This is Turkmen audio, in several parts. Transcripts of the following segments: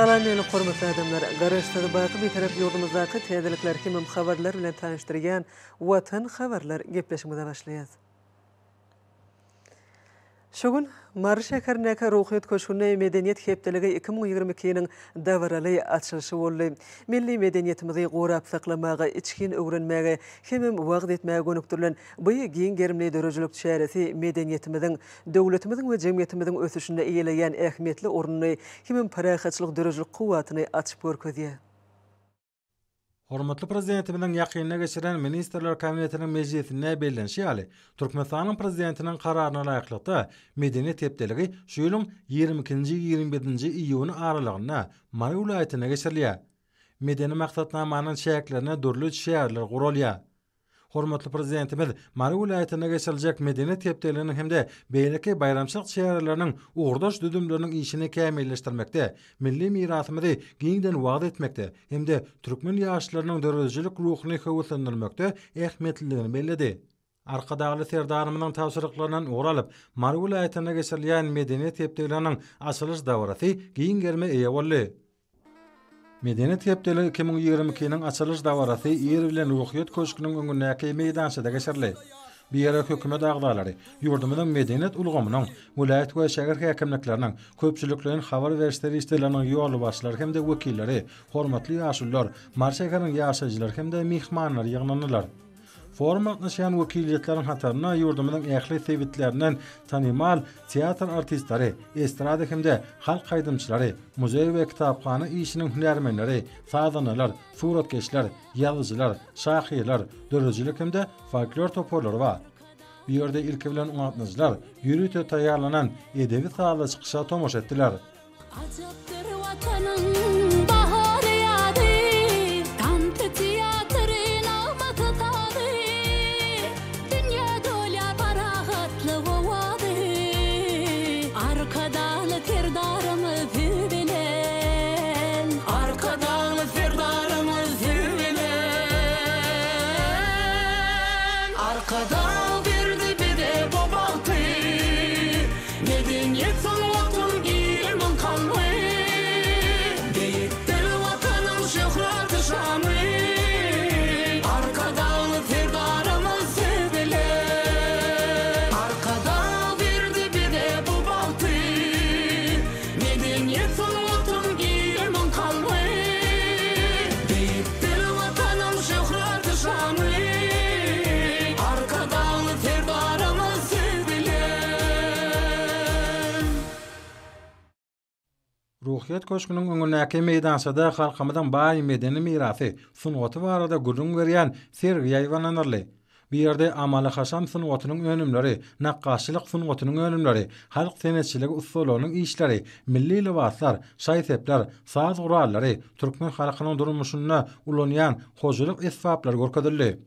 Salam meni hormatly adamlar. Garaşdygy baky bir taraf ýurdumyzdaky täzelikler hemem habarlar bilen tanıştyrýan Watan habarlar gepleşmede başlaýar. Şogun Mary şäherindäki ruhyat köşküne medeniýet hepdeligi 2022-niň dawraly açylşy boldy. Milli medeniýetimizi gorap saklamaga, içkin öwrenmäge, hemem wagt etmäge gönükdirilen bu giň gerimli dörejilik şäheresi medeniýetimiziň, döwletimiziň we jemgyýetimiziň ösüşinde eýeleýän ähmiýetli ornuny, hemem parahatçylyk dörejilik kuwatyny açyp görkezýär. Hormatly prezidentimizin ýakynyna geçiren Ministrler Kabinetiniň meclisinde bellenşi ýaly Türkmenistanyň prezidentiniň kararyna laýyklykda medeniýet hepdeligi şu ýylyň 22-nji 25-nji iýuny aralygyna Mary welaýatyna geçirilýär. Medeni maksatnamanyň şäherlerine dörli şäherler gurulýar. Hormatly prezidentimiz Mary welaýatyna geçiriljek medeniýet hepdeliginiň hemde beýleki bayramçylyk şäherleriniň uğurdaş düdümleriniň işini kämilleşdirmekde, milli mirasymyzy giňden wagt etmekde, hemde türkmen ýaşlarynyň dörejilik ruhyny höwetlendirmekde ähmiýetliligini belledi. Arkadagy serdarymynyň tawsyrlyklarynyň uğralyp, Mary welaýatyna geçirilýän medeniýet hepdeliginiň açylış dawrasy giň germe eýe boldy. Medeniýet hepdeligi 2022-niň açylış dawrasy ýer bilen ruhyat köşküniň öňündäki meýdançyda geçirildi. Bir ýere hökümet agdalary, ýurdumyzyň medeniýet ulgamynyň, vilayet we şäher häkimlikleriniň, köpçülikleriniň habar berişleri işleriniň ýoly başlary hemde wekilleri, hormatly ýaşullar, Mary şäheriniň ýaşaýjylary hemde mihmanlar ýygnandylar. Forum atnaşan wekiliyetleriň hataryna ýurdumyzyň ähli sewitlerinden tanymal teatr artistlary, estrada hemde halk haýdymçylary, muzey we kitapxana işiniň hünärmenleri, sazanalar, suratkeşler, ýazyjylar, şahyrlar, dörejilik hemde folklor toporlary bar. Bu ýerde ilki bilen uňatnyjylar ýürüte taýýarlanan edebi sahada çykyşa tomoş etdiler. Ajapdyr watanyň bahary ýady, tantı teatryň amaty tady, dünýä dolya parahatly wawady, arkadaly terdarymyz bilen, arkadaly terdarymyz bilen, arkada berdi bide bobalty, medeniýet sanatyn gilmen kalmy, beýikdir watanyň şöhraty şany, arkadaly terdarymyz bilen, arkada berdi bide bobalty, medeniýet sanatyn gilmen kalmy, beýikdir watanyň şöhraty şany, arkadaly terdarymyz bilen. Ruhyat köşküniň öňündäki meýdançyda halkymyzyň baý medeni mirasy, sunwaty barada gurrun berýän sergi ýaýwanlanyrly. Bir ýerde amaly haşam sunwatynyň önümleri, nakkaşçylyk sunwatynyň önümleri, halk senetçiligi usullarynyň işleri, milli libaslar, şaýsepler, saz gurallary, türkmen halkynyň durmuşyna ulanýan hojalyk esbaplary görkezildi.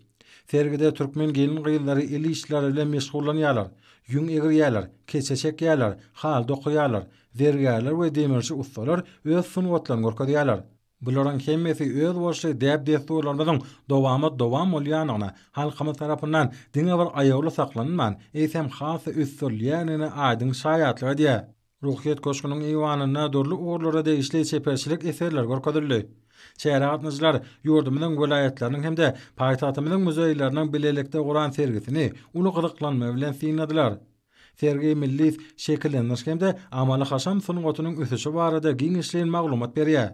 Sergide türkmen gelin gyýylary eli işleri bilen meşgullanýarlar. Yüň egirýärler, keçeçek ýärler, hal dokuýarlar, zergärler we demirçi ustalar öz sunwatlaryny görkezýärler. Buların hemmesi öz boşly däp desturlarynyň dowam bolýanyna halkymyz tarapyndan diňe bir aýagly saklanman, esem hasy üstürlýänine aýdyň şaýatlygy diýär. Ruhyat köşküniň eýwanyna dörli uğurlara degişli çeperçilik eserler görkezildi. Şäher atnaşylar ýurdumyzyň welaýetleriniň hemde paýtagtymyzyň muzeýleriniň bilelikde guran sergisini uly gyzyklanma bilen synladylar. Sergi milli şekilleniş hemde amaly haşam sunwatynyň ösüşi barada giňişliň maglumat berýär.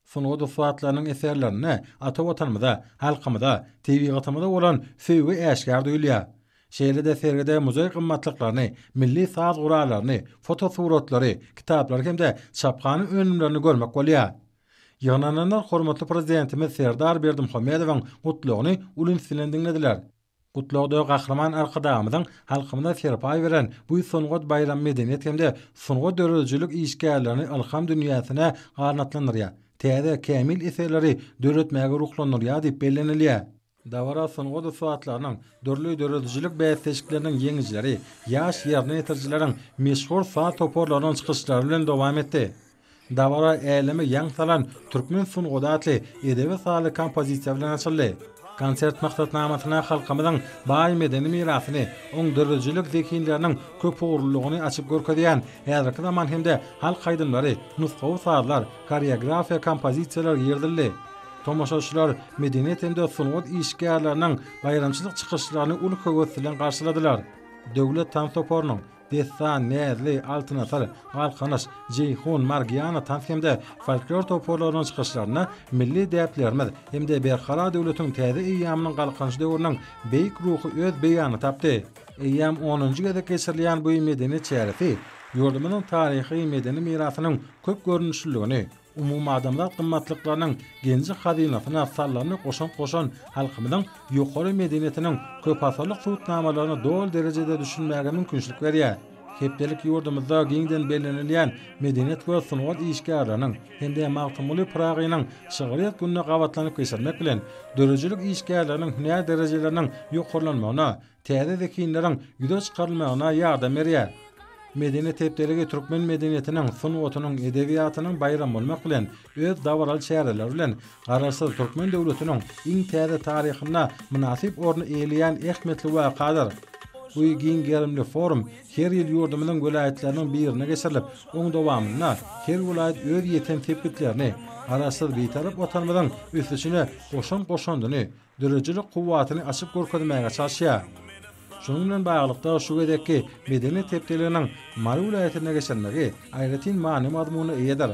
Sunwat ufatlarynyň eserlerini ata watanymyza, halkymyza, tebigatymyza bolan söwgi äşkär duýulýar. Şeýlede sergide muzey gymmatlyklaryny, milli saz guralaryny, fotosuratlary, kitaplary hemde çapkany önümlerini görmek bolýar. Ýagnananlar hormatly prezidentimiz Serdar Berdimuhammedowyň gutlugyny ulunsilen dinlediler. Gutlugda gahraman arkadamyzyň halkymyza serpaý beren bu sunwat bayram medeniýet hemde sunwat dörejilik işgärlerini alham dünýäsine garnatlandyrýar. Täze kämil eserleri döretmäge ruhlandyrýar diýip bellenilýär. Dawra sunwat ufatlarynyň dörli dörejilik bäýteşikleriniň ýeňijileri, ýaş ýerni etirjileriň meşhur saz toporlarynyň çykyşlary bilen dowam etdi. Dawra älemi ýaň salan türkmen sunwaty edebi saly kompozisiýa bilen açyldy. Konsert maksatnamasyna halkymyzyň baý medeni mirasyny, oň dörrüjilik zekinleriniň köp uğurlulygyny açyp görkezýän häzirki zaman hemde halk aýdymlary, nusgawy sazlar, koreografiýa, kompozisiýalar ýerdirildi. Tomoşaçylar medeniýet hemde sungat işgärleriniň bayramçylyk çykyşlaryny uly köwetdilen garşyladylar. Döwlet tansoporunyň Destan, Näzli, Altınasar, Galkanaş, Ceyhun, Margiana tansiyemde folklor toporlarynyň çykyşlaryna milli däplerimiz hemde berhara döwletiň täze eýýamynyň galkanyş döwrüniň beýik ruhy öz beýany tapdy. Eýýam 10-njy gezek geçirilýän bu medeniýet çäresi ýurdumyzyň taryhy medeni mirasynyň köp görnüşlüligini, umum adamlar kımmatlıklarının genci hadinasyna sallaryny goşan halkymyzyň ýokary medeniýetiniň köp asalyk tutnamalarını dol derejede düşünmäge mümkinçilik berýär. Hepdelik ýurdumyzda giňden bellenilýän medeniýet we sungat işgärläriniň hemde magtymly pragynyň şygyryýat gününe gawatlanyp geçirmek bilen dörejilik işgärläriniň hünär derejeleriniň ýokarlanmagyna, täze zekinleriň ýüze çykarylmagyna ýardam berýär. Medeniýet hepdeligi türkmen medeniýetiniň sungatynyň edebiýatynyň bayram bolmak bilen öz dawaral şäherler bilen garaşsyz türkmen döwletiniň iň täze taryhyna münasip orny eýleýän ähmetli wakadyr. Bu giň gerimli forum her ýyl ýurdumyzyň welaýetleriniň birine geçirilip, oň dowamyna her welaýet öz ýeten tepkitlerini garaşsyz beýtarap watanymyzyň üstüne goşandyny, dörejilik kuwwatyny açyp görkezmäge çalışýar. Şunun bilen baglykda şu gedekki medeniýet tepkileriniň Mary welaýatyna geçirmegi aýratyn many mazmuny eýeder.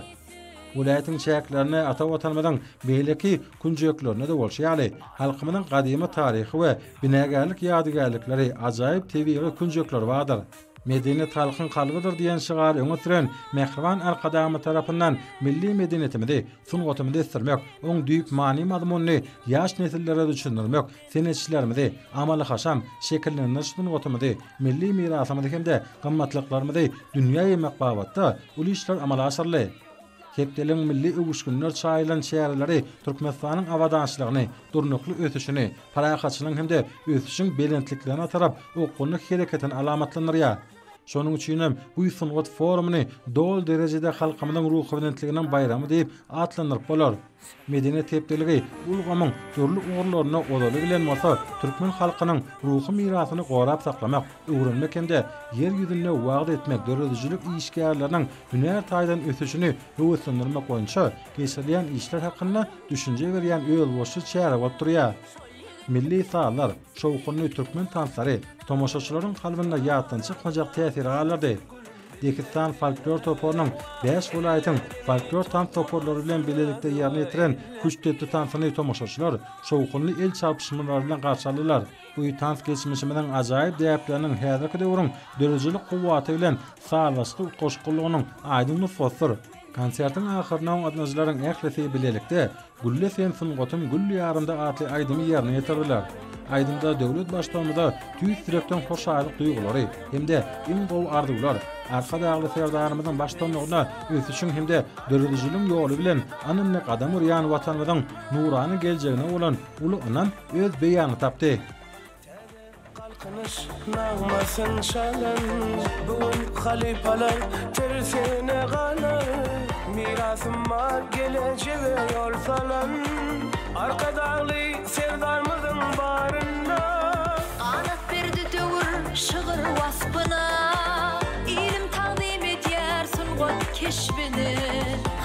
Welaýatyň şäherlerini ata watanymyzyň beýleki kunjeklerini de bolşýaly, halkymyzyň gadymy taryhy we binägärlik ýadygärlikleri ajaýyp tebigy kunjekler bardyr. Medeniýet halkyň kalbydyr diýen şigar öňe süren Mehriban Alkadamy tarapyndan milli medeniýetimizi, sungatymyzy estirmek, oň düýp many mazmuny ýaş nesillere düşündirmek, senetçilerimizi amaly haşam şekillendirýän sungatymyzy, milli mirasymyzy hemde gymmatlyklarymizy dünýäýe maqbabatda uly işler amala asyrly. Hepdeliň milli öwüşgünler çaýlan şäherleri Türkmenistanyň awadançylygyny, durnukly ösüşini, paraxatçylygyň hemde ösüşiň belentliklerini tarap okuny hereketini alamatlandyrýar. Şonuň üçin bu sungat forumuny dol derejede halkymyzyň ruhy bilenliginiň bayramy diýip atlandyryp bolar. Medeniýet hepdeligi ulgamyň türlü uğurlaryna odaly bilen bolsa, türkmen halkynyň ruhy mirasyny gorap saklamak, öwrenmek hemde yer ýüzünde wagt etmek dörejilik işgärleriniň hünär taýdan ösüşini höwetlendirmek boýunça geçirilýän işler hakynda düşünje berýän öýül boşy çäre bolup durýar. Milli sazlar, şowkunly türkmen tanslary tomoşaçylaryň kalbynda ýatdan çykmajak täsir alardy. Dekistan folklor toporunyň 5 welaýatyň folklor tans toporlary bilen birlikde ýerine ýetiren güçlü tansany tomoşaçylar şowkunly el çarpyşmalary bilen garşy aldylar. Bu tans geçmişimiň ajaýyp däpleriniň häzirki döwrüň dörejilik kuwwaty bilen sağlaşyk goşgulygynyň aýdym nüfusdyr. Konsertin ahyryna atnaşylaryň ählisi bilelikde Gülle sen sungatym Gülle ýarynda atly aýdymy ýerine ýetirdiler. Aýdymda döwlet başdanmyda tüýs direkden hoşalyk duýgulary hemde iň gowy arzular arka dagly serdarymyzyň başdanlygyna ösüşiň hemde döredijiliň ýoly bilen anynly gadam urýan watanymyzyň nurany geljegine bolan uly anan öz beýany tapdy. Kalkınış nağmasın şalan, bugün halipalar tersine galar. Mirasıma geleceğe yol salan, arka dağlı sevdarımızın barında. Anıp berdi dövür şığır waspına, ilim taqdim edýär sungat keşbini.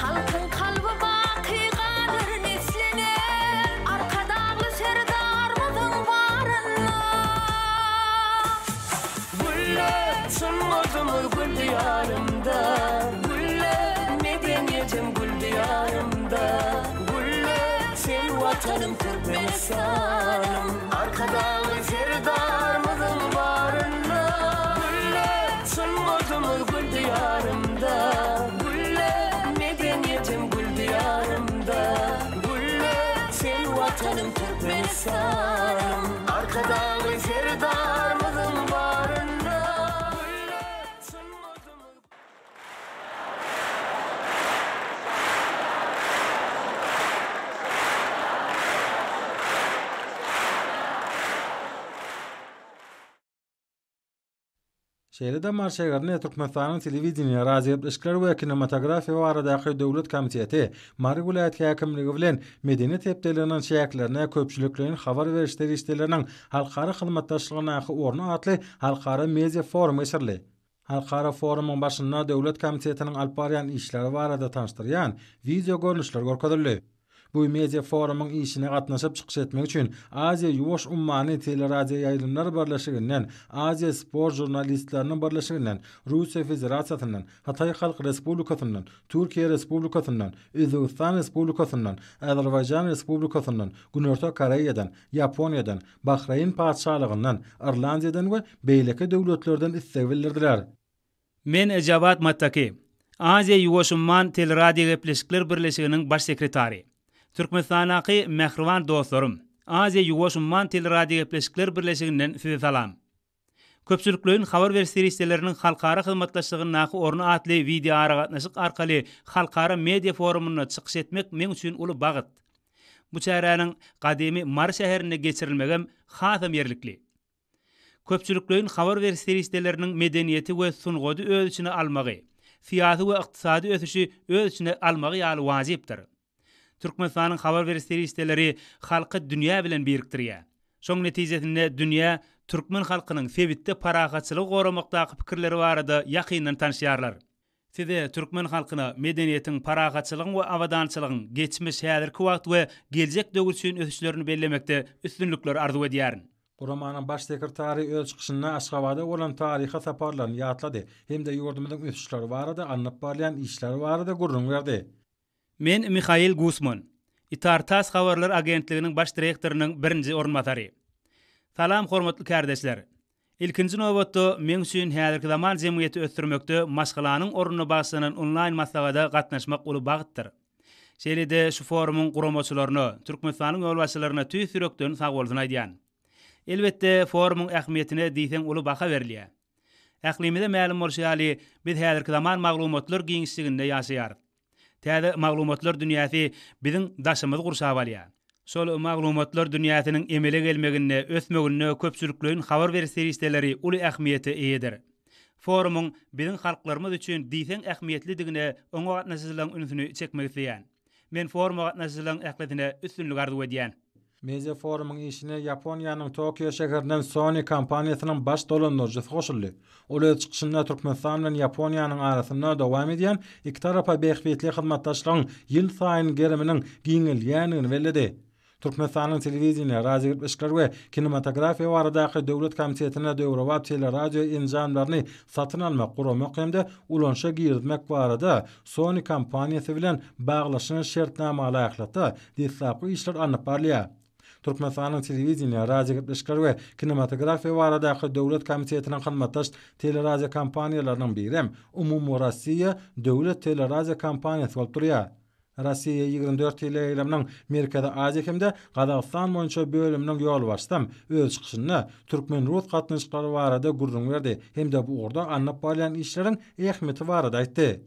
Halkın kalbi baqy gadyr nesline, arka dağlı serdarımızın barında. Sungatımız gül diyarımda, Gülle medeniyetim gül diyarımda, Gülle sen vatanım Türkmenistanım, arkadağı serdarımızın barında. Gülle sungatımız gül diyarımda, Gülle medeniyetim gül diyarımda, Gülle sen vatanım Türkmenistanım, arkadağı serdarımızın barında. Şeýle-de marşaýgarny Türkmenistanyň telewiziýa, radio işler we kinematografiýa baradaky döwlet komiteti Mary vilayet häkimligi bilen medeniýet hepdeleriniň şäherlerine köpçüliklerin habar berişleri işleriniň halkara hyzmatdaşlygyna ornu atly halkara media forum geçirli. Halkara forumyň başynda döwlet komitetiniň alp barýan işleri barada tanışdyrýan video görnüşler görkezildi. Bu media forumyň işine gatnaşyp çykyş etmek üçin Aziýa Ýuwaş Ummany teleradio ýaýlymlar birleşiginden, Aziýa sport jurnalistleriniň birleşiginden, Russiýa Federasiýasyndan, Hatay Halk Respublikasyndan, Türkiýe Respublikasyndan, Özbegistan Respublikasyndan, Azerbaýjan Respublikasyndan, Günörtük Koreýadan, Ýaponiýadan, Bahrain padşahlygyndan, Irlandiýadan we beýleki döwletlerden istek bildirdiler. Men Ejabat Mattaki, Aziýa Ýuwaş Umman teleradio gepleşikler birleşiginiň baş sekretary. Türkmenistanaky mehriban dostlarym, Aziýa Ýuwaş Umman teleradio gepleşikler birleşiginden size salam. Köpçüliklerin habar berişlerinin halkara hyzmatdaşlygyna ornu atly video aragatnaşyk arkaly halkara media forumuna çykyş etmek men üçin uly bagyt. Bu çäranyň gadymy Mar şäherine geçirilmegem hasam ýerlikli. Köpçüliklerin habar berişleriniň medeniýeti we sungudy öz içine almagy, siýasy we ykdysady ösüşi öz içine almagy ýaly wajypdyr. Türkmenistanyň habar berişleri halky dünýä bilen birikdirýär. Şoň netijesinde dünýä türkmen halkynyň sebitde paragatçylygy goramakdaky pikirleri barada ýakyndan tanışýarlar. Size türkmen halkyna medeniýetiň paragatçylygyň we awadançylygyň geçmiş, häzirki wagt we geljek döwürçüň ösüşlerini bellemekde üstünlükler arzu edýärin. Guramanyň baş sekretary öz çykyşynda Aşgabatda bolan taryha saparlaryny ýatlady. Hemde ýurdumyzyň ösüşleri barada anlap barýan işleri barada gurrun berdi. Men Mikhail Gusman, Itartas Habarlar Agentliginiň baş direktorynyň birinji ornmatary. Salam hormatly kardeşler. Ilkinji nowatda men üçin häzirki zaman jemgyýeti ösdürmekde maşgalanyň ornuny basynyň online maslagada gatnaşmak uly bagytdyr. Şeýle-de şu forumyň guramaçylaryna, Türkmenistanyň ýolbaşçylaryna tüýsürekden sag bolsun aýdýan. Elbetde forumyň ähmiýetine diýsen uly baha berilýär. Ählimide ma'lum bolýaly, biz häzirki zaman maglumatlar giňişliginde ýaşaýar. Täze maglumatlar dünýäsi biziň daşymyzy gurşap alýar. Şol maglumatlar dünýäsiniň emele gelmegine, ösmegine köpçüliklerin habar berişleri uly ähmiýete eýedir. Forumyň biziň halklarymyz üçin diýsen ähmiýetlidigine oňa gatnaşyjylaryň ünsüni çekmek isleýän. Men forumga gatnaşyjylaryň ähmiýetine üstünlik arzu edýän. Media forumyň işine Ýaponiýanyň Tokyo şäherinden Sony kompaniýasynyň baş dolandyrjysy goşuldy. Ol öz çykyşynda Türkmenistan bilen Ýaponiýanyň arasynda dowam edýän iki tarapa beýhwetli hyzmatdaşlygyň ýyl saýyn geriminiň giňilýänini bellädi. Türkmenistanyň telewiziýa, radio işler we kinematografiýa baradaky döwlet komitetine döwrewap teleradio enjamlaryny satyn almak guramak hemde ulanşa girdmek barada Sony kompaniýasy bilen baglaşyny şertnama aýaklatda diýsapy işler anyp barýar. Türkmenistanyň telewiziýa, radio işler we kinematografiýa baradaky döwlet komitetiniň hyzmatdaş teleradio kompaniýalarynyň biri Umumy Rossiýa döwlet teleradio kompaniýasy bolup durýar. Rossiýa 24 ýyl eýleminiň Merkezi Aziýa hemde Gazagystan boýunça bölüminiň ýolbaşçysy öz çykyşynda türkmen rus gatnaşyklary barada gurrun berdi. Hemde bu orada anlap barýan işleriň ähmiýeti barada aýtdy.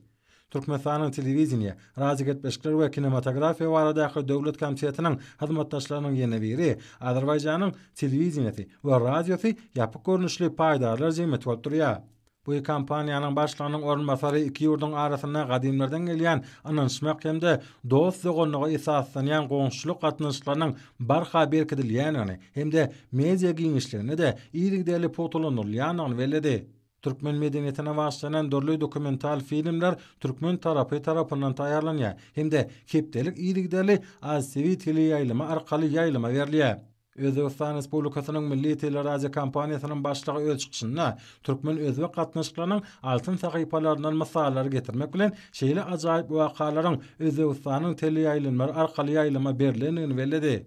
Türkmenistanyň telewiziýa, radio işler we kinematografiýa baradaky döwlet komitetiniň hyzmatdaşlarynyň ýene biri Azerbaýjanyň telewiziýasy we radiosy ýapyk görnüşli paýdarlar jemgyýeti bolup durýar. Bu kampaniýanyň başlygynyň ornmasary iki ýurdun arasynda gadymlardan gelýän anonsmak hemde dost zogonlygy esaslanýan goňşuluk gatnaşyklarynyň barha berkidilýäni hemde media giňişlerini de ýygyly potolanylýanyny bellädi. Türkmen medeniýetine başlanan dörli dokumental filmler Türkmen tarapyndan taýýarlanýar hemde hepdelik ýygyly azsewi teleýaýlyma arkaly ýaýlyma berilýär. Özbegistan Respublikasynyň milli teleradio kompaniýasynyň başlygy öz çykyşynda türkmen özbek gatnaşyklarynyň altyn sahypalaryndan masallar getirmek bilen şeýle ajaýyp wakalaryň Özbegistanyň teleýaýlymlary arkaly ýaýlyma berilenini bellädi.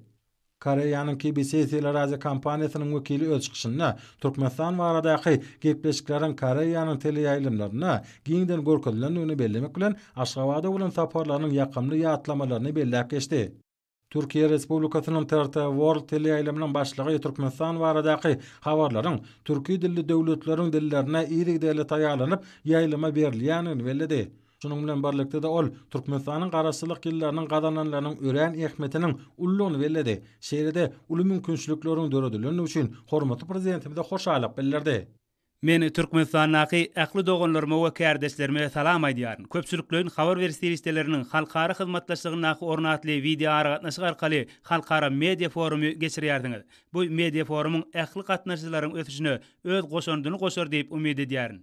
Koreýanyň KBC teleradio kompaniýasynyň wekili öz çykyşynda Türkmenistan baradaky gepleşikleriň Koreýanyň teleýaýlymlaryna giňden görkezlendigini bellemek bilen Aşgabatda bolan saparlarynyň ýakymly ýatlamalarını belläp geçdi. Türkiye Respublikasynyň TRT World teleýaýlymynyň başlygy Türkmenistan baradaky habarlaryň türki dilli döwletleriň dillerine ýygyly taýýarlanyp ýaýlyma berilýänini bellädi. Şunun bilen birlikde de ol Türkmenistanyň garaşsylyk ýyllarynyň gazananlarynyň ören ähmiýetiniň ullugyny bellädi. Şeýle-de uly mümkinçilikleriň döredilmegi üçin hormatly prezidentimize hoşalyk bildirdi. Men Türkmenistanyň akly doganlaryma we kärdeşlerime salam aýdýaryn. Köpçüliklerin habar berişlerinin halkara hyzmatdaşlygyna ornatly video gatnaşyk arkaly halkara media forumy geçirýärdiňiz. Bu media forumyň akly gatnaşyklaryň ötüşine öz goşandyny goşar diýip umyd edýärin.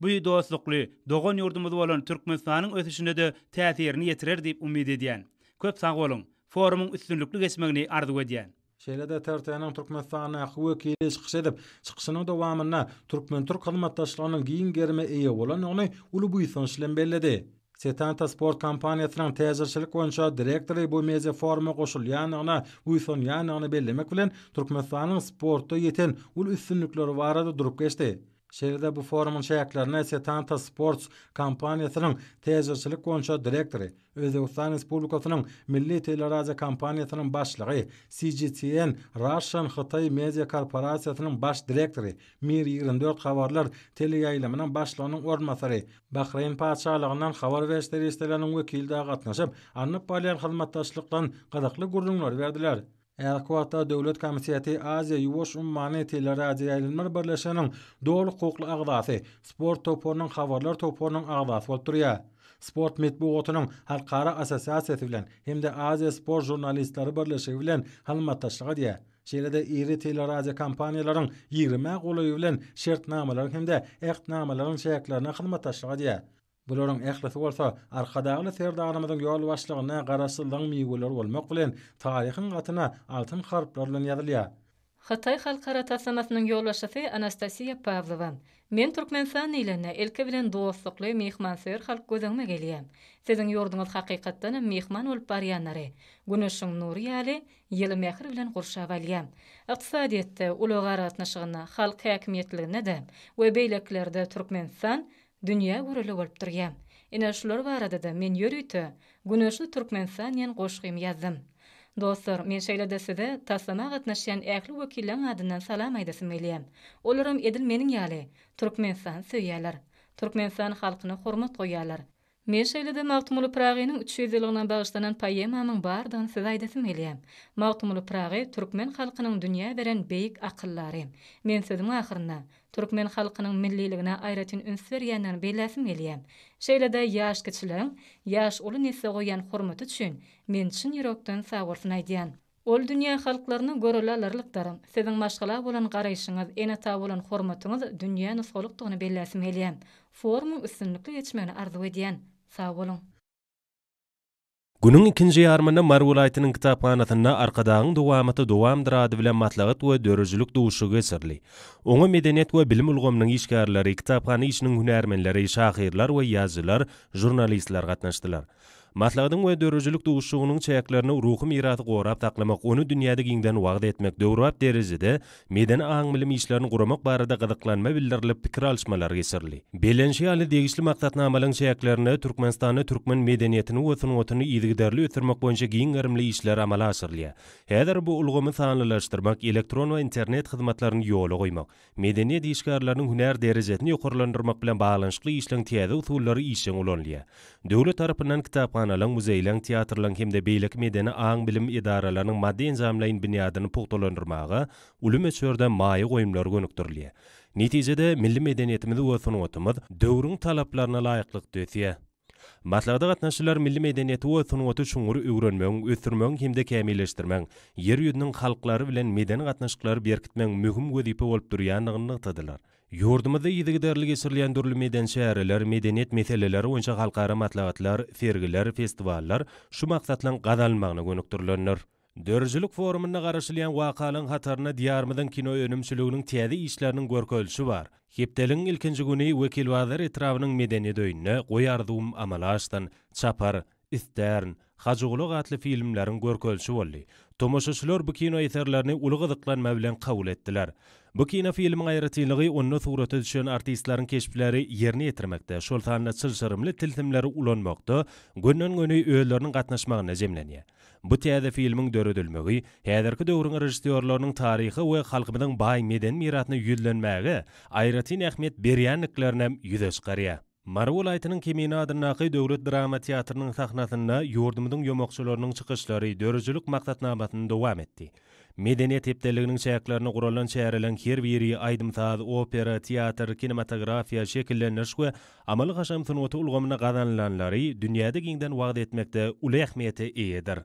Bu dostlukly dogan ýurdumyz bolan Türkmenistanyň ötüşine de täsirini ýetirer diýip umyd edýän. Köp sag bolun. Forumyň üstünlükli geçmegini arzu edýän. Şeýle-de Tertanyň Türkmenistanyň wekili çykyş edip, çykyşynyň dowamyna Türk hyzmatdaşlygynyň giň germe eýe bolanyny Ulubuýsan bilen belledi. Setanta Sport kampaniýasynyň täzirçilik boýunça direktory bu media forumy goşulýanyna Uýsan bellemek bilen Türkmenistanyň sportda ýeten ul üstünlikleri barada durup geçdi. Şeýle-de bu forumyň şäherlerine Setanta Sports kampaniýasynyň täzirçilik boýunça direktory, Özbegistan Respublikasynyň Milli Teleradio kampaniýasynyň başlygy, CGTN Russian Xitay Media Korporasiýasynyň baş direktory, Mir 24 habarlar teleýaýlamynyň başlygynyň ornmasary, Bahreyn paçalygyndan habar berişleri isteläriniň wekilde gatnaşyp, anyp bolýan hyzmatdaşlykdan gyzykly gurulmalar berdiler. Erkwata Döwlet Komissiyeti Aziýa Ýuwaş Ummany Teleradio ýaýlanmalar birleşiginiň dogry hukukly agdasy, sport topunyň habarlar topunyň agdasy bolup durýar. Sport metbuatynyň halkara assosiasiýasy bilen hemde Aziýa sport jurnalistleri birleşigi bilen hyzmatdaşlyk edýär. Şeýle-de iri teleradio kampaniýalaryň 20 golaýy bilen şertnamalar hemde ehtnamalaryň şäherlerine hyzmatdaşlyk edýär. Buların ählisi bolsa, arkadagy serdarymyzyň ýol başlygyna garaşylyň miýguler bolmak bilen taryhyň gatyna altyn harplar bilen ýazylýar. Xitay halkara taslamasynyň ýolbaşçysy Anastasiya Pavlova. Men Türkmenistan ýylana elke bilen dostlukly mehmansyr halk gözüňme gelýär. Siziň ýurduňyz hakykatdan mehman bolup barýanlary. Güneşiň nury ýaly ýyly mähir bilen gurşap alýar. Ykdysadyýetde ulagara gatnaşygyna, halk häkimiýetligine de we beýleklerde Türkmenistan dünýä göreli bolup durýar. Ene şular barada men ýörüýte Güneşli Türkmenistan ýen goşgym ýazdym. Dostlar, men şeýle-de size taslama gatnaşýan ähli wekilläň adyndan salam aýdasym gelýär. Olaram edil meniň ýaly Türkmenistan söýýärler. Türkmenistan halkyna hormat goýýarlar. Men şeýle-de Magtumuly Pragynyň 300 ýylygyna bagyşlanan poemamyň bardygyny size aýdasym gelýär. Magtumuly Pragy türkmen halkynyň dünýä beren beýik akyllary. Men sözüň ahyrynda türkmen halkynyň milliligine aýratyn ünsür ýanyny beläsim gelýär. Şeýle-de ýaş kişileriň ýaş uly nesle goýan hormaty üçin men çyn ýürekden sagyrsyny aýdýan. Ol dünýä halklaryny göreli alarlykdarym. Siziň maşgala bolan garaýşyňyz, enata bolan hormatyňyz dünýä nusgalykdygyny beläsim gelýär. Forumyň üstünlikli geçmegini arzu edýän. Sağ bolun. Günün ikinji ýarmyna Mar welaýatynyň kitapxanasyna arkadagyň dowamaty dowamdyr ady bilen matlagat we dörüjülük duşugy geçirli. Oňa medeniýet we bilim ulgamynyň işgärleri, kitapxana işiniň hünärmenleri, şahyrlar we ýazgylar, jurnalistler gatnaşdylar. Matlagadyň we dörüjülük duşugynyň çäklerini ruhy mirasy gorap taklamak, onu dünýäde giňden wagt etmek döwrap derejede meden aň bilim işlerini guramak barada gyzyklanma bildirilip pikir alşmalar geçirli. Belenşi ýaly degişli maksatnamalaryň çäklerini Türkmenistany türkmen medeniýetini we sunuwatyny ýygydarly ötürmek boýunça giň gärmli işler amala asyrlýar. Häzir bu ulgamy sanlylaşdyrmak, elektron we internet hyzmatlaryny ýola goýmak, medeniýet işgärleriniň hünär derejesini ýokarlandyrmak bilen baglanyşly işleň täze usullary işe ulanýar. Döwlet tarapyndan kitapxanalar, muzeýler, teatrlar hemde beýlek medeni aň bilim idaralarynyň maddi enzamlaryň bunyadyny puhtalandyrmaga uly meçherde maýy goýumlar gönükdirilýär. Netijede milli medeniýetimiz we sunwatymyz döwrüň talaplaryna laýyklyk döýýär. Matlagda gatnaşylar milli medeniýeti we sunuwaty şuňury öwrenmek, ösdürmek hemde kämilleşdirmek, ýer ýüzüniň halklary bilen medeni gatnaşyklary berkitmek möhüm wezipe bolup durýanlygyny ýatydylar. Ýurdumyzda ýygydarly geçirilýän dürli meden şäherler, medeniýet meseleleri boýunça halkara matlagatlar, sergiler, festivallar şu maksatlan gazalmagyna gönükdirilenler. Dörüjülük forumuna garaşylýan wakalyň hataryna diýarymyzyň kino önümçiliginiň täze işleriniň görkölşi bar. Hepdeliň ilkinji güni wekil wazir etrawynyň medeniýet öýüne goýardym amalaşdan çapar, istern, hajuguluk atly filmleriň görkölşi boldy. Tomoşaçylar bu kino eserlerini uly gyzyklanma bilen kabul etdiler. Bu kino filmiň aýratynlygy onu surata düşen artistleriň keşpleri ýerine ýetirmekde, şol sanly çylşyrymly tilsimleri ulanmakda, günden-güne öýleriniň gatnaşmagyna jemlenýär. Bu täze filmiň döredilmegi, häzirki döwrüň rejissýorlarynyň taryhy we halkymyzyň baý meden mirasyny ýüzlenmäge aýratyn ähmiýet berýänliklerine ýüze çykarýar. Mar welaýatynyň Kemina adynaky döwlet drama teatrynyň sahnasyna ýurdumyzyň ýomokçylarynyň çykyşlary dörüjülük maksatnamasyny dowam etdi. Medeniyet hepdeliginiň şäherlerini guralan şäherlerin her biri aýdymsaz opera, teatr, kinematografiya şekilleniş we amaly haşam sunuwaty ulgamyna gazanlanlary dünýäde giňden wagt etmekde uly ähmiýete eýedir.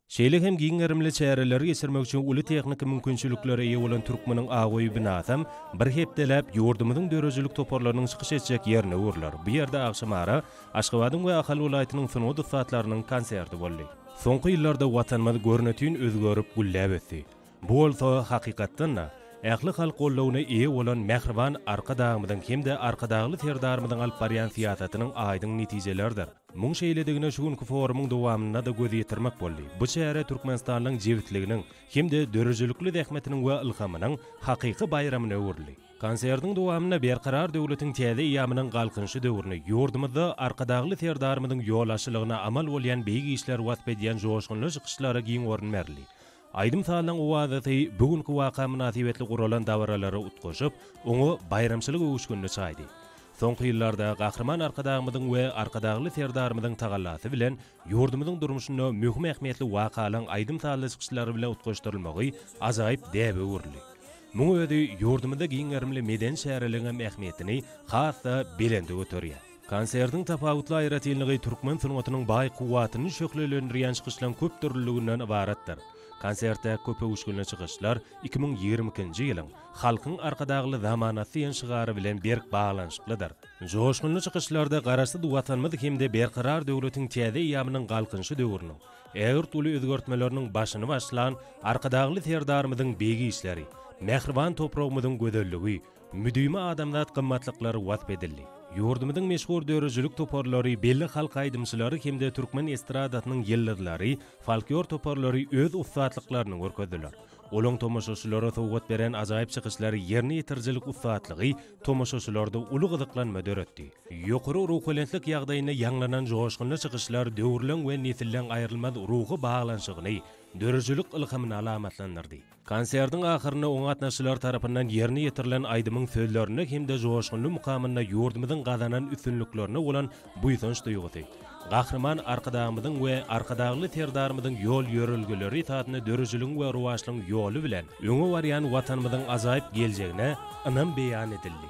Şeýle hem giňerimli şäherleri geçirmek üçin uly tehnik mümkinçilikleri eýe bolan türkmeniň agoý binasam bir hepdelep ýurdumyň dörejlik toparlarynyň çykyş etjek ýerine urlar. Bu ýerde akşamara Aşgabatyň we Ahal welaýatynyň sunuwat saatlarynyň konserti boldy. Soňky ýyllarda watanmaz görnetýin özgörüp gullap etdi. Bu bolsa hakykatdan ähli halk gollawyna eýe bolan Mehriban arkadagymyň hemde arkadagly terdarmyň alyp barýan siýasatynyň aýdyň netijelerdir. Muň şeýledigine şu günkü forumyň dowamyna da göz ýetirmek boldy. Bu şäher Türkmenistanyň jewitliginiň hemde dörejlikli zähmetiniň we ilhamynyň hakyky bayramyna öwürli. Konsertiň dowamyna berqarar döwletiň täze ýamynyň galkynşy döwrüni, ýurdumyzda arkadagly terdarmyň ýol amal bolýan beýgi işler wasp edýän joşgunly çykyşlary giň görünmerli. Aydym salyň owazaty bugünkü waka münasibetli guralan dawaralary utgoşup, oňa bayramçylyk öwüşgünni çaýdy. Soňky ýyllarda gahrman arkadagymyň we arkadagly terdarmyň tagallasy bilen ýurdumyň durmuşyna möhüm ähmiýetli wakalaryň aydym saly çykyşlary bilen utgoşdurylmagy ajaýyp däbe urly. Muň özi ýurdumyzda giňerimli meden şäherleriň ähmiýetini hassa belende götürýär. Konsertiň tapawutly aýratyligi türkmen sunuwatynyň baý kuwatyny şöhlelendirýän çykyşlaryň köp türlüliginden ibaratdyr. Konsertde köp öwüşgünli çykyşlar 2022-nji ýylyň halkyň arkadagly zamanasy ýanşygary bilen berk baglanşyklydyr. Joşgunly çykyşlarda garaşdy watanmyz hemde berqarar döwletiň täze ýamynyň galkynşy döwrüniň ägir tuly özgörtmeleriniň başyny başlan arkadagly terdarmyň beýgi işleri, Mehriban topragymyň gödelligi, müdüýme adamzat gymmatlyklary wasp edildi. Ýurdumyň meşhur dörejlik toparlary, belli halk aýdymçylary hemde türkmen estradatynyň ýyldylary, folklor toparlary öz ustaatlyklaryny görkezdiler. Olaň tomoşaçylara sowgat beren ajaýyp çykyşlary ýerine ýetirjilik ustaatlygy tomoşaçylarda uly gyzyklanma döretdi. Ýokary ruhulentlik ýagdaýyna ýanglanan joşgunly çykyşlar döwürlen we nesilden aýrylmaz ruhy baglanşygyny, dörejlik ilhamyny alamatlandyrdy. Konsertiň ahyryna oň atnaşylar tarapyndan ýerine ýetirilen aýdymyň sözlerini hemde joşgunly mukamyna ýurdumyň gazanan üstünliklerini bolan buýsanç duýgusy. Gahrman arkadagymyň we arkadagly terdarmyň ýol ýörelgeleri taýyny dörejiliň we ruwaşlyň ýoly bilen öňe barýan watanmyň ajaýyp geljegine ynam beýan edildi.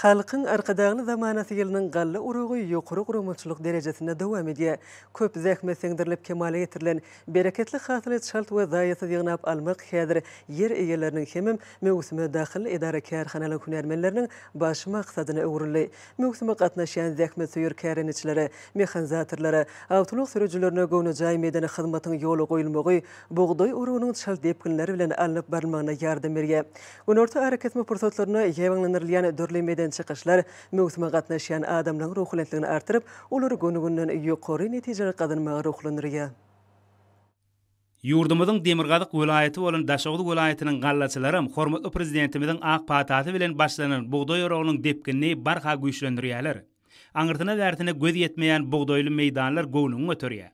Halkyň arkadagly zamanasy ýylynyň galla urugy ýokary guramaçylyk derejesinde dowam edýär. Köp zähmet seňdirilip kemale getirilen bereketli hasylat şalt we zaýaty ýygnap almak häzir ýer egeleriniň hemem mewsime dahyl edara kärhanalaryň hünärmenleriniň baş maksadyna öwrüldi. Mewsime gatnaşan zähmet söýür kärençilere, mehanizatorlara, awtoluk sürüjilerine gownajaý medeni hyzmatyň ýoly goýulmagy bugdoý urugynyň şalt depkinleri bilen alınıp barmagyna ýardam berýär. Önorta hareketme pursatlaryna ýeňlendirilýän dörli meden çykyşlar mewsime gatnaşan adamlaryň ruhulentligini artyryp, olary gönügünden ýokary netijeler gazanmagy ruhlandyrýar. Ýurdumyň Demirgazyk welaýaty bolan Daşoğlu welaýatynyň gallaçylarym hormatly prezidentimiziň ak pataty bilen başlanan bugdoý urugynyň depkinini barha güýçlendirýärler. Aňyrtyna wärtine göz ýetmeýän bugdoýly meýdanlar gownuň öterýär.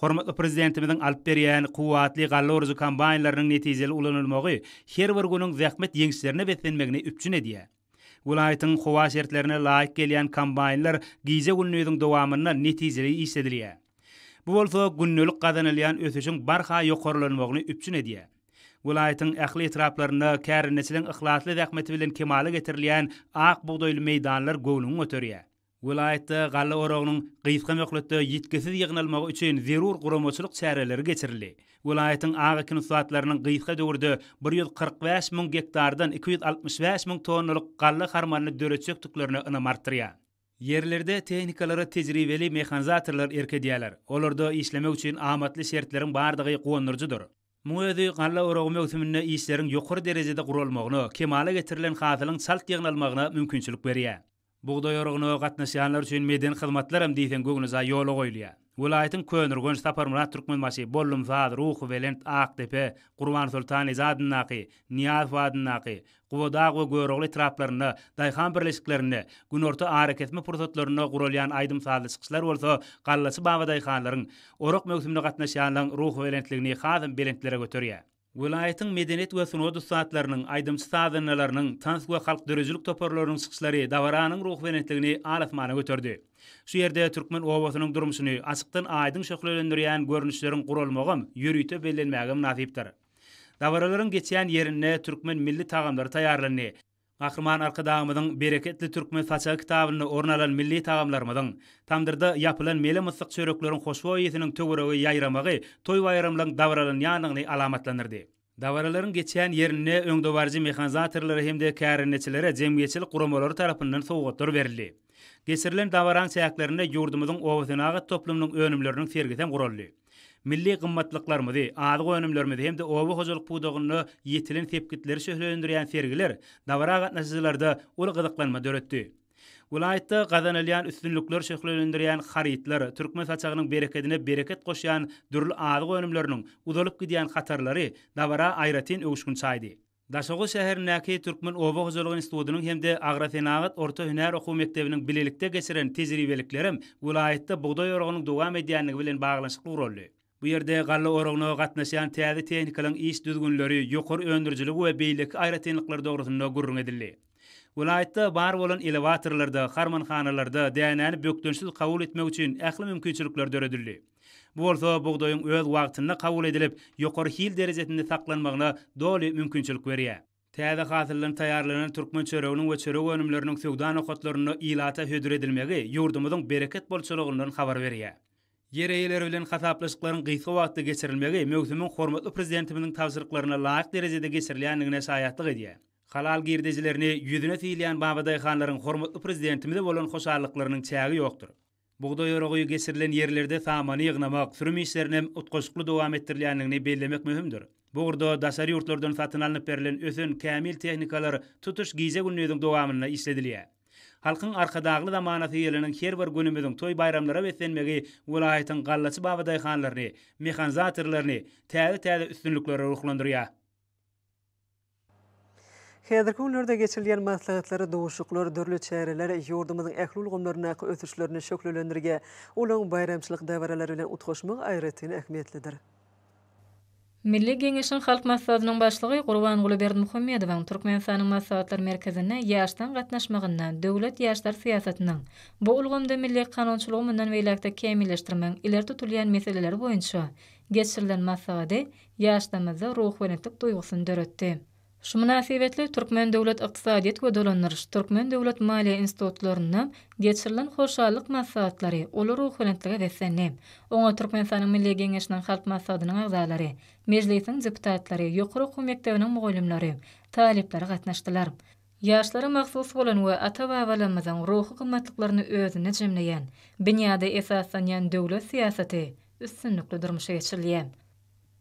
Hormatly prezidentimiziň alyp berýän kuwatly galla urugy kampanýalarynyň netijeli ulanylmagy her bir günüň zähmet ýeňişlerine beslenmegini üpçün edýär. Welaýatyň howa şertlerine laýyk gelýän kampanýalar gize gününiň dowamyna netijeli işledilýär. Bu bolsa günnelik gazanylýan ösüşiň barha ýokarlanmagyny üpçün edýär. Welaýatyň ähli etraplaryna kärençiliň ihlasly zähmeti bilen kemale getirilýän ak bugdoýly meýdanlar gownuň öterýär. Welaýatda galla urugynyň gysga möhletde ýetkisiz ýygnalmagy üçin zerur guramaçylyk çäreleri geçirildi. Welaýatyň ag ekin suatlarynyň gysga döwürde 145.000 hektardan 265.000 tonnalyk galla harmanyny döretjek tüklerini ınamartyrýar. Yerlerde tehnikalara tejribeli mehanizatorlar erkedýärler. Olarda işlemek üçin amatly şertleriň bardygy goňurjydyr. Muýady galla urugy mewsüminde işleriň ýokary derejede gurulmagyny, kemale getirilen hasylyň salt ýygnalmagyna mümkinçilik berýär. Buğday orogyna gatnaşanlar üçin meden hyzmatlar hem diýsen göňüňize ýola goýulýar. Vilayatyň Könürgönç Taparmurat Türkmenbaşy Bollum Zad Ruhu Velent Aktepe Gurban Sultan Izadynnaky Niyaz Wadynnaky Gowada we Görogly traplaryny daýhan birleşiklerini günorta hareketme pursatlaryny gurulýan aýdym sazly çykyşlar bolsa gallasy bawa daýhanlaryň orok mewsümine gatnaşanlaryň ruhu velentligini hazym belentlere götürýär. Vilayatyň medeniýet we sunod ustaatlarynyň aýdymçy sadynylarynyň tans we halk dörejlik toparlarynyň çykyşlary dawaranyň ruh benetligini alasmana götürdi. Şu ýerde türkmen obasynyň durmuşyny açykdan aýdym şöhretlendirýän görnüşleriň gurulmagym ýürüýte bellenmägem nasipdir. Dawaralaryň geçýän ýerine türkmen milli tagamlary taýýarlandy. Gahrman arkadağımızın bereketli Türkmen saçağı kitabını ornalan milli tagamlarımızın tamdırda yapılan mele mısık çöröklerin hoşvoyetinin tögürögü yayramağı toy bayramlarının davaralan yanığını alamatlanırdı. Davaraların geçen yerine öňdobarjy mekanizatorlary hemde kärinneçilere jemgyýetçilik guramaları tarapyndan sowgatlar berildi. Geçirilen davaran säýäklerinde ýurdumyzyň owasynagy toplumynyň önümleriniň sergiten guruldy. Milli gymmatlyklarymy, adyk önümlerimizi hemde owa hojalyk pudagyny ýetilen tepkitleri şöhretlendirýän sergiler dawara gatnaşyjylarda ul gyzyklanma döretdi. Vilayatda gazanylýan üstünlükler şöhretlendirýän haritler türkmen saçagynyň bereketine bereket goşýan dürli adyk önümleriniň uzalyp gidýän hatarlary dawara aýratyn öwüşgün çaýdy. Daşogy şäherindäki Türkmen Owa Hojalygy Institutynyň hemde Agrosenagat Orta Hüner Okuw Mektebiniň bilelikde geçiren tejribeliklerim vilayatda buğday orogynyň dowam edýänligi bilen baglanşykly uruldy. Bu ýerde galla orogyna gatnaşan täze tehnikalaryň iş düzgünleri, ýokary öndürjiligi we beýlik aýratynlyklar dogrusynda gurrun edildi. Vilayatda bar bolan elevatorlarda, harmanhanalarda däňäni bökdönsiz kabul etmek üçin ähli mümkinçilikler döredildi. Bu bolsa buğdaýyň öz wagtynda kabul edilip, ýokary hil derejesinde saklanmagyna doly mümkinçilik berýär. Täze hasyllan taýýarlanan türkmen çöröginiň we çörek önümleriniň söwda nokatlaryny ilata hödür edilmegi ýurdumyzyň bereket bolçulygyndan habar berýär. Ýereýler bilen hasaplaşyklaryň gysga wagtda geçirilmegi mewsümiň hormatly prezidentimiň tawsyrlyklaryna laýyk derejede geçirilýänligine şaýatlyk edýär. Halal girdejilerini ýüzüne tiýilýän babadaýhanlaryň hormatly prezidentimide bolan hoşallyklarynyň çägi ýokdur. Buğday orogy geçirilen ýerlerde samany ýygnamak, sürüm işlerini utgaşykly dowam etdirilýänligini bellemek möhümdir. Bu urda daşary ýurtlardan satyn alınıp berilen ösün kämil tehnikalar tutuş gize gününiň dowamyna işledilýär. Halkyň arkadagly zamanaty ýerliniň her bir günümiziň toy bayramlara wetlenmegi vilayatyň gallasy babadaýhanlaryny, mekanizatorlaryny täze üstünlüklere ruhlandyrýar. Häzirki günlerde geçirilýän maslahatlary, dowuşuklar, dörli çäreler ýurdumyzyň ähli ulgamlaryna ötüşlerini şöhretlendirge, olaň bayramçylyk dawaralary bilen utgaşmak aýratyn ähmiýetlidir. Milli Geňeşiň halk maslahatynyň başlygy Gurban Berdimuhammedowyň Türkmenistanyň maslahatlar merkezine ýaşdan gatnaşmagyndan döwlet ýaşlar siýasatynyň bu ulgamda milli kanunçylygy bilen beýlekde kämilleşdirmek ileri tutulýan meseleler boýunça geçirilen maslahaty ýaşlarymyzda ruh welentlik duýgusyny döretdi. Şu münasibetli Türkmen Döwlet Iqtisadiýet we Dolandyryş Türkmen Döwlet Maliýe Institutlaryna geçirilen hoşallyk maslahatlary olar ruh welentlige wetsenli. Oňa Türkmenistanyň Milli Geňeşiniň halk maslahatynyň agzalary, mejlisiň deputatlary, ýokary okuw mektebiniň mugallimleri, talipleri gatnaşdylar. Ýaşlara mahsus bolan we ata-babalarymyzyň ruhy gymmatlyklaryny özüne jemleýän, binýada esaslanýan döwlet siýasaty üstünlikli durmuşa geçirilýär.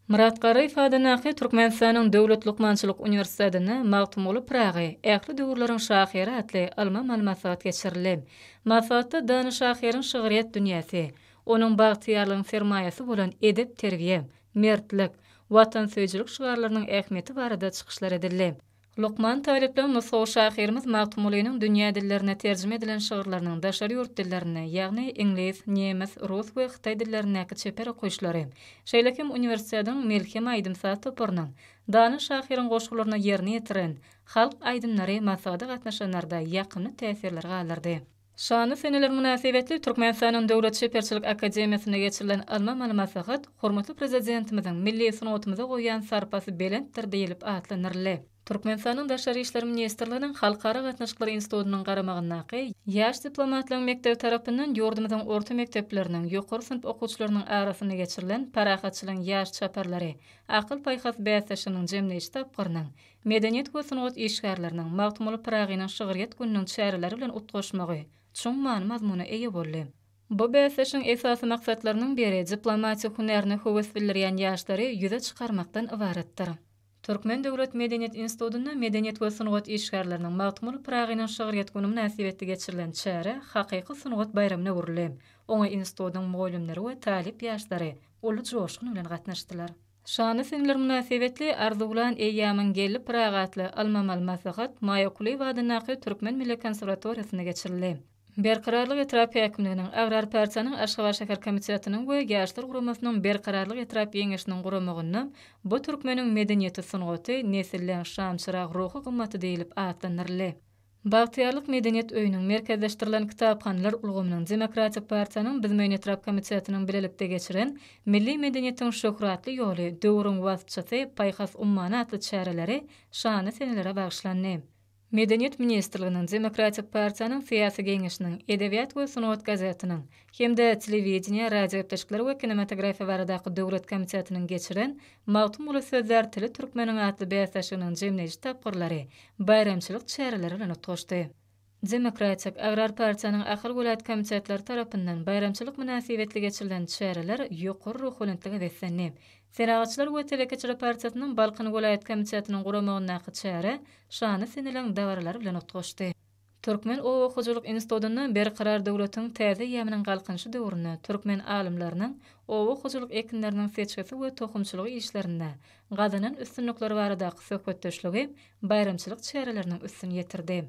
Murat Garay ifadanaky Türkmenistanyň Döwlet Lukmançylyk Uniwersitetine magtumly Pragy, ähli döwürleriň şahyry atly alman malmatsat geçirildi. Maksatda dany şahyryň şygyryýat dünýäsi, onuň bagtyýarlygyň sermaýasy bolan edep terbiýe, mertlik, watansöýçilik şygarlarynyň ähmiýeti barada çykyşlar edildi. Lukman talipler Musa şahyrymyz magtumlynyň dünýä dillerine terjime edilen şygyrlarynyň daşary ýurt dillerine, ýagny ingliz, nemes, rus we xitay dillerine çeper okuýşlary, şeýlekim uniwersitetiň Melhem aýdymsat toparynyň dany şahyryň goşgularyna ýerine ýetiren halk aýdymlary maksada gatnaşanlarda ýakyny täsirler galyrdy. Şany seneler münasibetli Türkmenistanyň Döwlet Şeperçilik Akademiýasyna geçirilen alma malmasahat hormatly prezidentimiziň milli sunatymyza goýan sarpasy belentdir diýilip atlanyrly. Türkmenistanyň Daşary işleri ministrliginiň Halkara gatnaşyklar institutynyň garamagyndaky ýaş diplomatlaryň mektebi tarapyndan ýurdumyzyň orta mekdepleriniň ýokary synp okuwçylarynyň arasyna geçirilen parahatçylygyň ýaş çaparlary, akyl paýhas bäsleşiniň jemleýiş tapgyrynyň, medeniýet we sunat işgärläriniň magtumly Pragynyň şygyryýat gününiň çäreleri bilen utgaşmagy çoň many mazmuny eýe boldy. Bu bäsleşiň esasy maksatlarynyň biri diplomatiýa hunerini höwes bildirýän ýaşlary ýüze çykarmakdan ibaretdir. Türkmen Döwlet Medeniyet Institutunda medeniyet we sunugat işgärleriniň magtymly pragynyň şygyryýat güni münasibetli geçirilen çäre hakyky sunugat bayramyna uruly. Oňa institutyň mugallimleri we talip ýaşlary uly joşgun bilen gatnaşdylar. Şany sinler münasibetli arzulan eýýamyň gelli pragatly almamal maslahat Maýakuly wadynaky Türkmen Milli Konserwatoriýasyna geçirildi. Berqararlyk etrap häkimliginiň Agrar Partiyanyň Aşgabat şäher komitetynyň we Ýaşlar guramasynyň berqararlyk etrap ýeňişiniň guramagyny bu türkmeniň medeniýeti sunugaty nesilleň şamçyrag ruhy gymmaty diýilip atlanyrly. Bagtyarlyk medeniýet öýüniň merkezleşdirilen kitapxanalar ulgamynyň Demokratik Partiyanyň Bizmeň etrap komitetynyň bilelikde geçiren milli medeniýetiň şöhratly ýoly döwrüň wasitçysy Paýhas Ummana atly çäreleri şany senelere bagşlandy. Medeniýet Ministrliginiň Demokratik Partiyanyň Syýasy Geňişiniň Edebiýat we Sunugat gazetynyň hemde telewizioniýa, radio epleşikler we kinematografiýa baradaky döwlet komitetynyň geçiren magtum uly sözler tili türkmeniň atly bäsdaşynyň jemleýiş tapgyrlary bayramçylyk çäreleri bilen otuşdy. Demokratik Agrar Partiyanyň ahir welaýat komitetleri tarapyndan bayramçylyk münasibetli geçirilen çäreler ýokary ruhlantyga beslenip, Seragatçylar we Telekeçiler Partiýasynyň Balkan welaýat komitetynyň guramagyna çäre şany seneleň dawarlary bilen otuşdy. Türkmen Owakyjylyk Institutynyň berqarar döwletiň täze ýamynyň galkynşy döwrüne türkmen alimläriniň owakyjylyk ekinleriniň seçgisi we tohumçylygy işlerinde gazynyň üstünlikleri baradaky söhbetdeşligi bayramçylyk çäreleriniň üstün ýetirdi.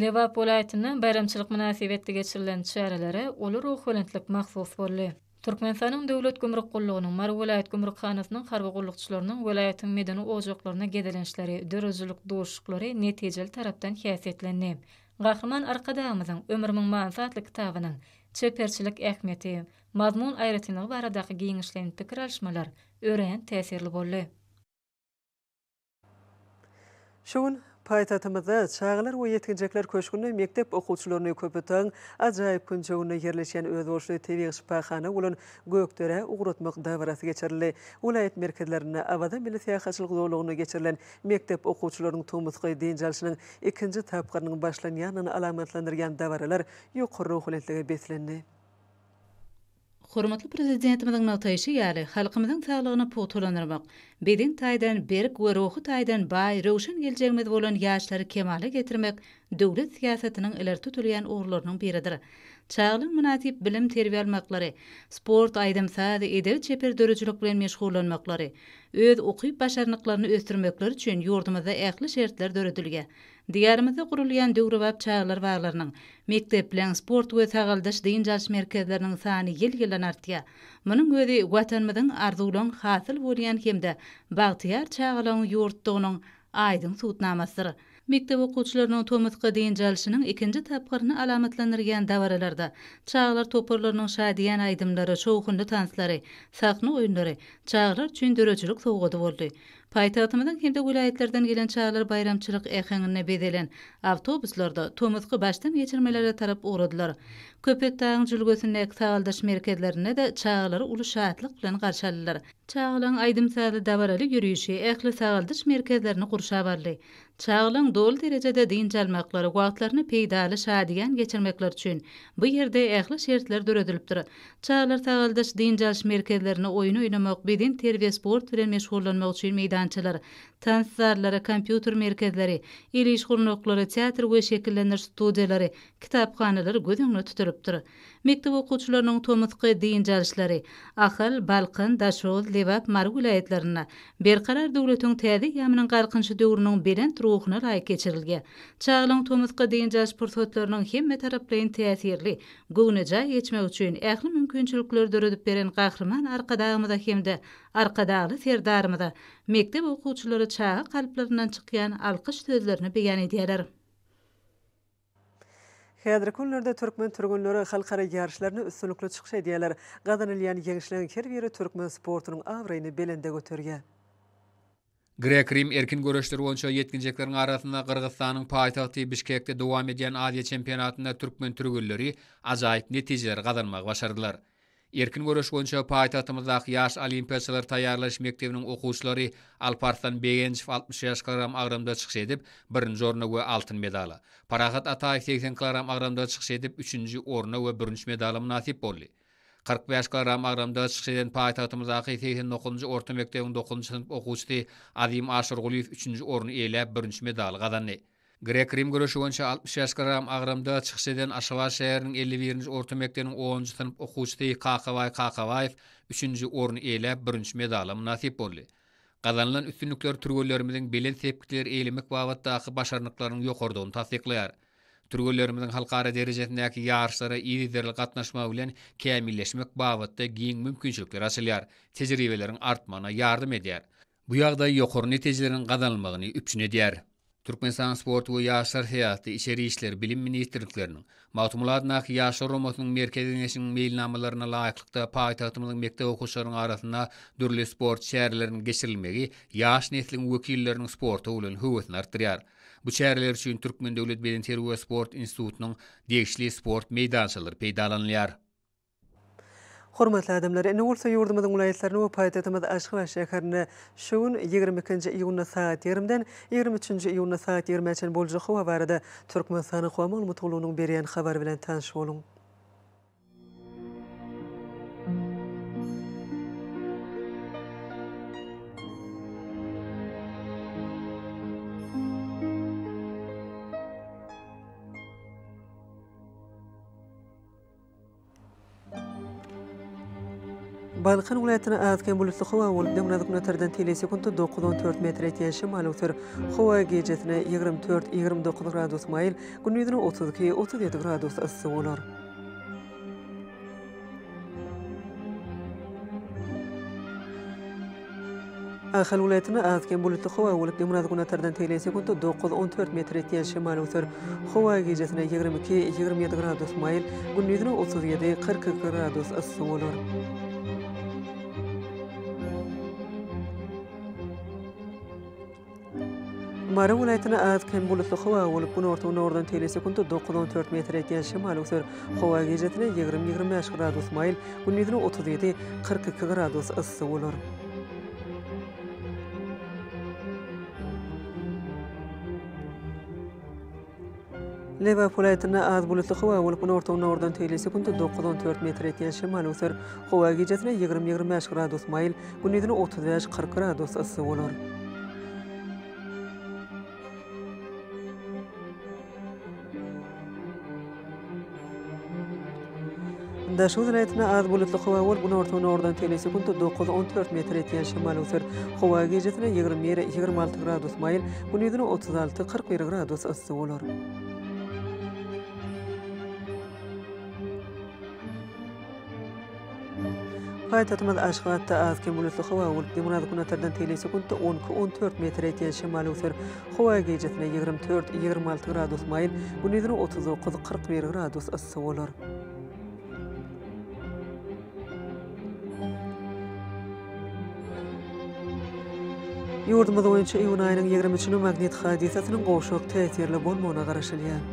Lewap welaýatynyň bayramçylyk münasibetli geçirilen çäreleri uly ruhlantylyk mahsus boldy. Türkmenistanyň döwlet gümrük gullygynyň Mar welaýat gümrükhanasynyň harby gullukçylarynyň welaýatyň medeni ojaklaryna gedelenişleri, dörözlük duşuklary netijeli tarapdan häsiýetlendi. Gahrman Arkadağymyzyň Ömürmiň mansatly kitabynyň çeperçilik ähmiýeti, mazmun aýratyny baradaky giňişlerini pikir alşmalar ören täsirli boldy. Şuň Paýtatymyzda çağlar we ýetginjekler köşkünde mektep okuwçylaryny köpeten ajaýyp günjeginde ýerleşen özboşly tebigy şipaxana bolan Gökdere ugratmak dawarasy geçirildi. Welaýat merkezlerine awada milli syýahatçylyk zorlugyny geçirilen mektep okuwçylarynyň tomusky diýenjalşynyň ikinji tapgyrynyň başlanýanyny alamatlandyrgan dawaralar ýokary ruhlantyga beslendi. Hormatly prezidentimiziň nataýşy ýaly halkymyzyň saglygyny pogtolandyrmak, beden taýdan berk we ruhy taýdan baý, rowşan geljegimiz bolan ýaşlary kemale getirmek döwlet siýasatynyň ileri tutulýan uğurlarynyň biridir. Çağlyň münasip bilim terbiýe almaklary, sport aýdymsady edep çeper dörejlik bilen meşgullanmaklary, öz okyp başarnyklaryny ösdürmekleri üçin ýurdumyzda ähli şertler döredilge. Diýerimizde gurulýan döwrewap çağlar baglarynyň mektep bilen sport we tagaldaş diýenjalş merkezleriniň sany ýyl-ýylan artýar. Munyň özi watanymyzyň arzulan hasyl bolýan hemde bagtyar çağlaryň ýurtdugynyň aýdyn suwtnamasydyr. Mektep okuwçylarynyň tomusky diýenjalşynyň ikinji tapgyryny alamatlandyrgan dawaralarda çağlar toparlarynyň şadiýan aýdymlary, şowkunly tanslary, sahna oýunlary çağlar üçin dörejlik sowgady boldy. Paýtagtymyzyň hemde welaýetlerden gelen çağlar bayramçylyk ähengine bedelen awtobuslarda tomusky başdan geçirmelere tarap uğradylar. Köpek dağın jülgösindäki tagaldaş merkezlerine de çağlary uly şatlyk bilen garşy aldylar. Çağlaryň aýdymsady dawaraly ýürüýüşi ähli tagaldaş merkezlerini gurşa bardy. Çağlaryň dol derejede diýenjalmaklary wagtlaryny peýdaly şadiýan geçirmekler üçin bu ýerde ähli şertler döredilipdir. Çağlar tagaldaş diýenjalş merkezlerini oýun oýnamak, beden terbiýe, sport bilen meşgullanmak üçin meýdançylar, tanslarlary, kompýuter merkezleri, iliş gurnaklary, teatr we şekillendiriş studiýalary, kitapxanalary göz öňüne tutulypdyr. Mektep okuwçylarynyň tomusky diýenjalşlary Ahal, Balkan, Daşoz, Lewap, Mar welaýatlaryna berqarar döwletiň täze ýamynyň galkynşy döwrüniň belent ruhyna laýyk geçirilge. Çağlaryň tomusky diýenjalş pursatlarynyň hemme taraplaryň täsirli, göwnüja geçmek üçin ähli mümkinçilikler döredip beren gahrman Arkadağymyza hemde Arkadagy serdarymyza mektep okuwçylary çağa kalplaryndan çykýan alkyş sözlerini beýan edýärler. Häzirki günlerde türkmen türgünleri halkara ýarşlaryny üstünlikli çykyş edýärler. Gazanylýan ýeňişligiň her biri türkmen sportunyň awraýyny belende göterýär. Grek-Rim erkin görüşleri boýunça ýetginjekleriň arasynda Kyrgyzstanyň paýtagty Bişkekde dowam edýän Aziýa çempionatynda türkmen türgünleri ajaýyp netijeler gazanmak başardylar. Erkin görüş boýunça paýtagtymyzdaky ýaş olimpiýaçylar taýýarlaş mektebiniň okuwçylary Alparslan Begençiw 60 ýaş kilogram agramda çykyş edip 1-nji orna we altyn medal. Parahat Ataýew 80 kilogram agramda çykyş edip 3-nji orna we 1-nji medal nasip boldy. 45 kilogram agramda çykyşydan paýtagtymyzdaky 89-njy orta mekdebiň 9-njy sınıf okuwçysy Azim Aşurguliýew 3-nji orny eýläp 1-nji medal gazandy. Grek-Rim görüşi boýunça 60 kilogram agramda çykyşydan Aşgabat şäheriniň 51-nji orta mekdebiň 10-njy sınıf okuwçysy Kakabaýew 3-nji orny eýläp 1-nji medala nasip boldy. Gazanılan üstünlükler türgöllerimiziň belen sepkitleri eýlemek babatdaky başarnyklaryň ýokardygyny tasdikleýär. Türgöllerimizin halkara derejesindäki ýarşlara ýygyderli gatnaşma bilen kämilleşmek babatda giň mümkinçilikler açylýar, tejribeleriň artmana ýardym edýär. Bu ýagdaý ýokary netijelerin gazanylmagyny üpçün edýär. Türkmenistan sport we ýaşlar heýaty içeri işler bilim ministrlikleriniň Matumulatnaky ýaşlar romasynyň merkezine meýilnamalaryna laýyklykda paýtagtymyzyň mektep okuwçylarynyň arasynda dürli sport şäherleriniň geçirilmegi ýaş nesliniň wekilleriniň sporta bolan höwetini artdyrýar. Bu şäherler üçin Türkmen Döwlet Beden Terbiýe we Sport Institutunyň degişli sport meýdançalary peýdalanýar. Hormatly adamlar, ene bolsa ýurdumyzyň vilayetlerini we paýtagtymyz Aşgabat şäherini şuň 22-nji iýuny saat 20-den 23-nji iýuny saat 20-çe boljak hawa barada Türkmenistan Howama Ulmutulugynyň berýän habar bilen tanyş boluň. Balkan vilayatyna azken bulutly hawa bolup döwrüňizden öterden telesekunda 9-14 metr etýän şymal öter. Hawa gecesine 24-29 gradus maýl, gündüzine 32-37 gradus ysy bolar. Ahal vilayatyna azken bulutly hawa bolup döwrüňizden öterden telesekunda 9-14 metr etýän şymal öter. Hawa gecesine 22-27 gradus maýl, gündüzine 37-42 gradus ysy bolar. Mara vilayatyna azken bulutly hawa bolup gün ortadan telesekunda 9-14 metr etýän şymal öter. Hawa gecesine 20-25 gradus maýl, gündüzine 37-42 gradus ysy bolar. Leba vilayatyna az bulutly hawa bolup gün ortadan telesekunda 9-14 metr etýän şymal öter. Hawa gecesine 20-25 gradus maýl, gündüzine 35-40 gradus ysy bolar. Daşy vilayatyna az bulutly hawa bolup gün ortadan telesekunda 9-14 metr etýän şymal öter. Hawa gecesine 20-26 gradus maýl, gündüzine 36-41 gradus ysy bolar. Paýtagtymyz Aşgabatda azken bulutly hawa bolup döwrüňizden öterden telesekunda 10-14 metr etýän şymal öter. Hawa gecesine 24-26 gradus maýl, gündüzine 39-41 gradus ysy bolar. Ýurdumyz boýunça iýun aýynyň 23-nji magnit hadisasynyň goşuk täsirli bolmagyna garaşylýar.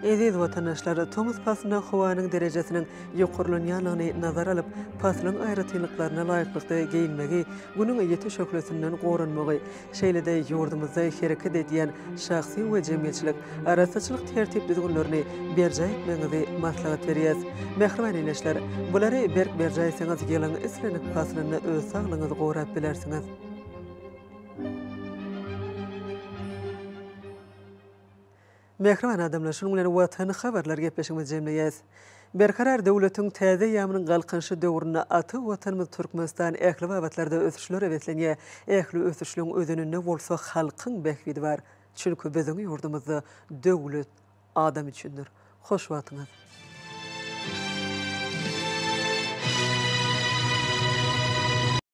Eziz vatandaşlar, Thomas Pass'ın howanyň derejesiniň ýokarlanýanlygyny nazar alyp, Pass'nyň aýratynlyklaryna laýyklykda geyinmegi, günüň ýeti şöklesinden goranmagy, şeýle-de ýurdumyzda hereket edýän şahsy we jemgyýetçilik arasaçylyk tertip düzgünlerini berja etmegini maslahat berýär. Mehriban eýleşler, bulary berja etseňiz ýylyň islenip Pass'nyň öz saglygyňyzy gorap bilersiňiz. Mehriban adamlar, şunun bilen watan habarlar gepleşigimiz jemleýäs. Berkarar döwletiň täze ýamynyň galkynşy döwrüne aty watanymyz Türkmenistan ähli babatlarda ösüşler ewetlenýär. Ähli ösüşliň özünde bolsa halkyň behbidi bar. Çünki biziň ýurdumyzda döwlet adam üçindir. Hoş watyňyz.